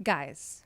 Guys,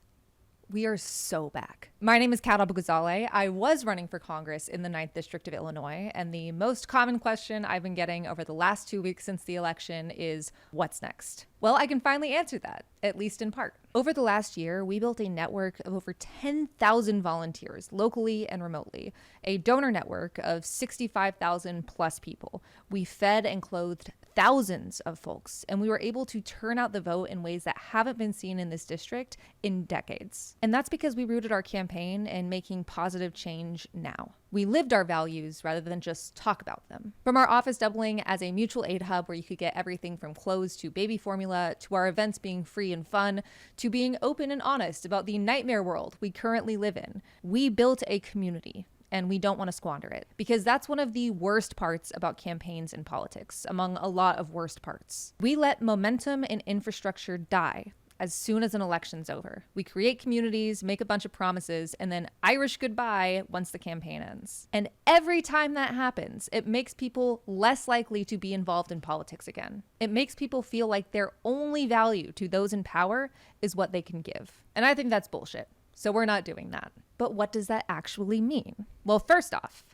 we are so back. My name is Abughazaleh. I was running for Congress in the 9th District of Illinois, and the most common question I've been getting over the last 2 weeks since the election is, what's next? Well, I can finally answer that, at least in part. Over the last year, we built a network of over 10,000 volunteers, locally and remotely, a donor network of 65,000 plus people. We fed and clothed thousands of folks, and we were able to turn out the vote in ways that haven't been seen in this district in decades. And that's because we rooted our campaign in making positive change now. We lived our values rather than just talk about them. From our office doubling as a mutual aid hub where you could get everything from clothes to baby formula, to our events being free and fun, to being open and honest about the nightmare world we currently live in, we built a community. And we don't want to squander it, because that's one of the worst parts about campaigns in politics, among a lot of worst parts. We let momentum and infrastructure die as soon as an election's over. We create communities, make a bunch of promises, and then Irish goodbye once the campaign ends. And every time that happens, it makes people less likely to be involved in politics again. It makes people feel like their only value to those in power is what they can give. And I think that's bullshit. So we're not doing that. But what does that actually mean? Well, first off,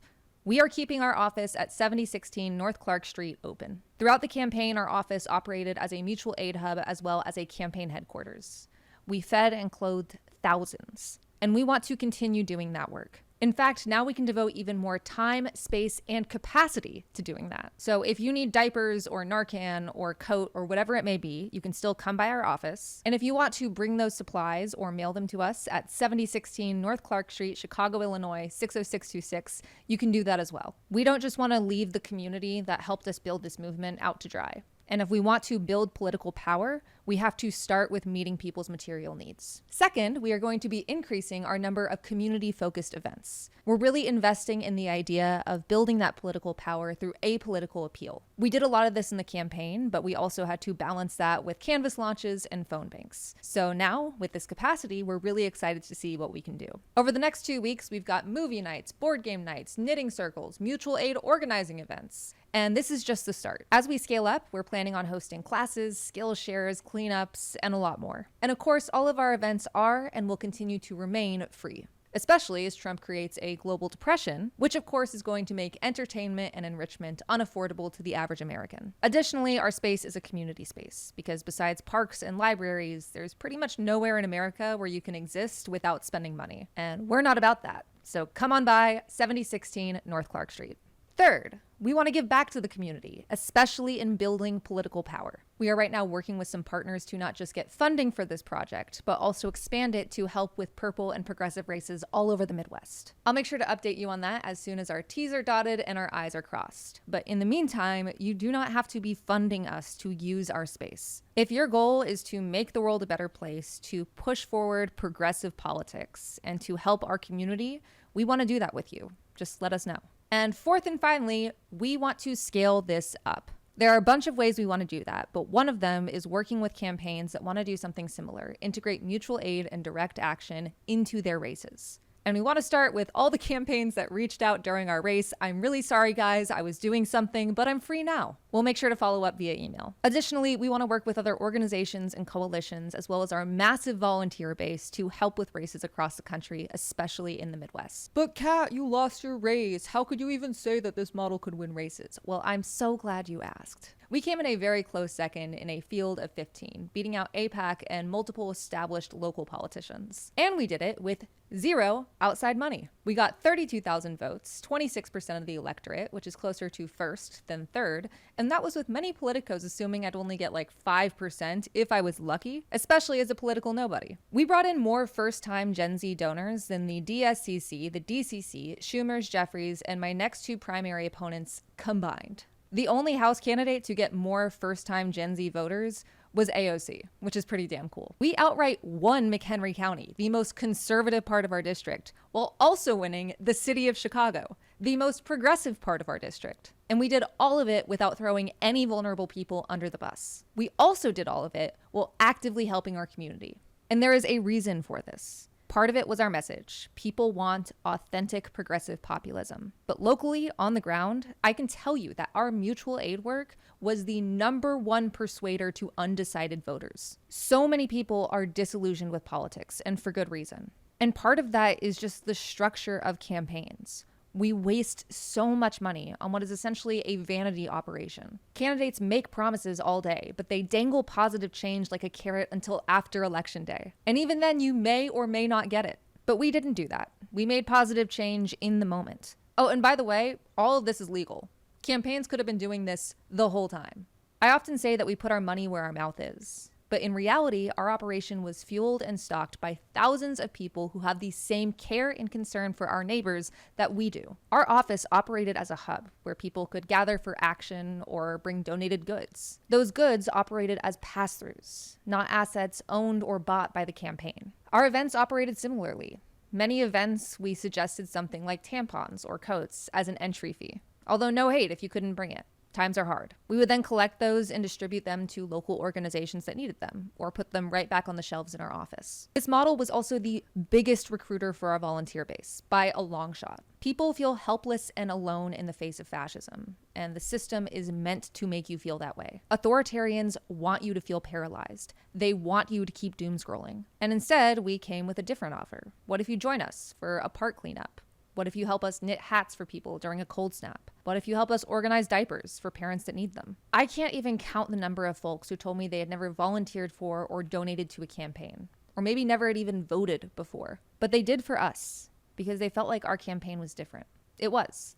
we are keeping our office at 7016 North Clark Street open. Throughout the campaign, our office operated as a mutual aid hub as well as a campaign headquarters. We fed and clothed thousands, and we want to continue doing that work. In fact, now we can devote even more time, space, and capacity to doing that. So if you need diapers or Narcan or coat or whatever it may be, you can still come by our office. And if you want to bring those supplies or mail them to us at 7016 North Clark Street, Chicago, Illinois, 60626, you can do that as well. We don't just want to leave the community that helped us build this movement out to dry. And if we want to build political power, we have to start with meeting people's material needs. Second, we are going to be increasing our number of community-focused events. We're really investing in the idea of building that political power through apolitical appeal. We did a lot of this in the campaign, but we also had to balance that with canvas launches and phone banks. So now, with this capacity, we're really excited to see what we can do. Over the next 2 weeks, we've got movie nights, board game nights, knitting circles, mutual aid organizing events. And this is just the start. As we scale up, we're planning on hosting classes, skill shares, cleanups, and a lot more. And of course, all of our events are and will continue to remain free, especially as Trump creates a global depression, which of course is going to make entertainment and enrichment unaffordable to the average American. Additionally, our space is a community space, because besides parks and libraries, there's pretty much nowhere in America where you can exist without spending money. And we're not about that. So come on by 7016 North Clark Street. Third, we want to give back to the community, especially in building political power. We are right now working with some partners to not just get funding for this project, but also expand it to help with purple and progressive races all over the Midwest. I'll make sure to update you on that as soon as our T's are dotted and our I's are crossed. But in the meantime, you do not have to be funding us to use our space. If your goal is to make the world a better place, to push forward progressive politics, and to help our community, we want to do that with you. Just let us know. And fourth and finally, we want to scale this up. There are a bunch of ways we want to do that, but one of them is working with campaigns that want to do something similar, integrate mutual aid and direct action into their races. And we want to start with all the campaigns that reached out during our race. I'm really sorry, guys. I was doing something, but I'm free now. We'll make sure to follow up via email. Additionally, we want to work with other organizations and coalitions, as well as our massive volunteer base to help with races across the country, especially in the Midwest. But Kat, you lost your race. How could you even say that this model could win races? Well, I'm so glad you asked. We came in a very close second in a field of 15, beating out AIPAC and multiple established local politicians. And we did it with zero outside money. We got 32,000 votes, 26% of the electorate, which is closer to first than third, and that was with many politicos assuming I'd only get like 5% if I was lucky, especially as a political nobody. We brought in more first-time Gen Z donors than the DSCC, the DCC, Schumer's, Jeffries, and my next two primary opponents combined. The only House candidate to get more first-time Gen Z voters was AOC, which is pretty damn cool. We outright won McHenry County, the most conservative part of our district, while also winning the city of Chicago, the most progressive part of our district. And we did all of it without throwing any vulnerable people under the bus. We also did all of it while actively helping our community. And there is a reason for this. Part of it was our message. People want authentic progressive populism. But locally, on the ground, I can tell you that our mutual aid work was the #1 persuader to undecided voters. So many people are disillusioned with politics, and for good reason. And part of that is just the structure of campaigns. We waste so much money on what is essentially a vanity operation. Candidates make promises all day, but they dangle positive change like a carrot until after election day. And even then, you may or may not get it. But we didn't do that. We made positive change in the moment. Oh, and by the way, all of this is legal. Campaigns could have been doing this the whole time. I often say that we put our money where our mouth is. But in reality, our operation was fueled and stocked by thousands of people who have the same care and concern for our neighbors that we do. Our office operated as a hub where people could gather for action or bring donated goods. Those goods operated as pass-throughs, not assets owned or bought by the campaign. Our events operated similarly. Many events, we suggested something like tampons or coats as an entry fee. Although no hate if you couldn't bring it. Times are hard. We would then collect those and distribute them to local organizations that needed them, or put them right back on the shelves in our office. This model was also the biggest recruiter for our volunteer base, by a long shot. People feel helpless and alone in the face of fascism, and the system is meant to make you feel that way. Authoritarians want you to feel paralyzed. They want you to keep doom scrolling. And instead, we came with a different offer. What if you join us for a park cleanup? What if you help us knit hats for people during a cold snap? What if you help us organize diapers for parents that need them? I can't even count the number of folks who told me they had never volunteered for or donated to a campaign, or maybe never had even voted before. But they did for us, because they felt like our campaign was different. It was.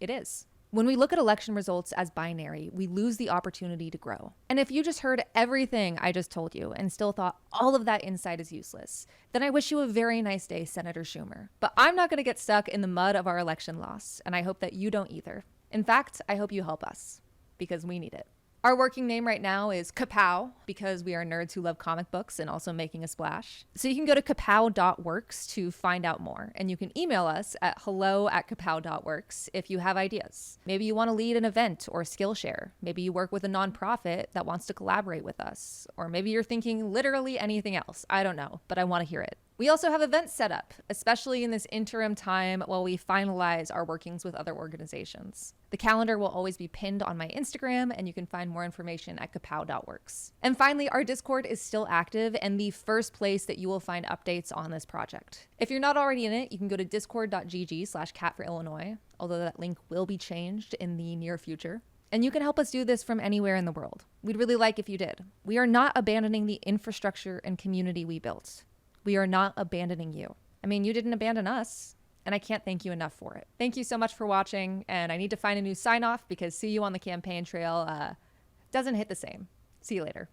It is. When we look at election results as binary, we lose the opportunity to grow. And if you just heard everything I just told you and still thought all of that insight is useless, then I wish you a very nice day, Senator Schumer. But I'm not going to get stuck in the mud of our election loss, and I hope that you don't either. In fact, I hope you help us, because we need it. Our working name right now is KAPOW, because we are nerds who love comic books and also making a splash. So you can go to kapow.works to find out more, and you can email us at hello@kapow.works if you have ideas. Maybe you want to lead an event or Skillshare. Maybe you work with a nonprofit that wants to collaborate with us. Or maybe you're thinking literally anything else. I don't know, but I want to hear it. We also have events set up, especially in this interim time while we finalize our workings with other organizations. The calendar will always be pinned on my Instagram, and you can find more information at kapow.works. And finally, our Discord is still active and the first place that you will find updates on this project. If you're not already in it, you can go to discord.gg/cat4illinois, although that link will be changed in the near future. And you can help us do this from anywhere in the world. We'd really like if you did. We are not abandoning the infrastructure and community we built. We are not abandoning you. I mean, you didn't abandon us, and I can't thank you enough for it. Thank you so much for watching, and I need to find a new sign-off because see you on the campaign trail doesn't hit the same. See you later.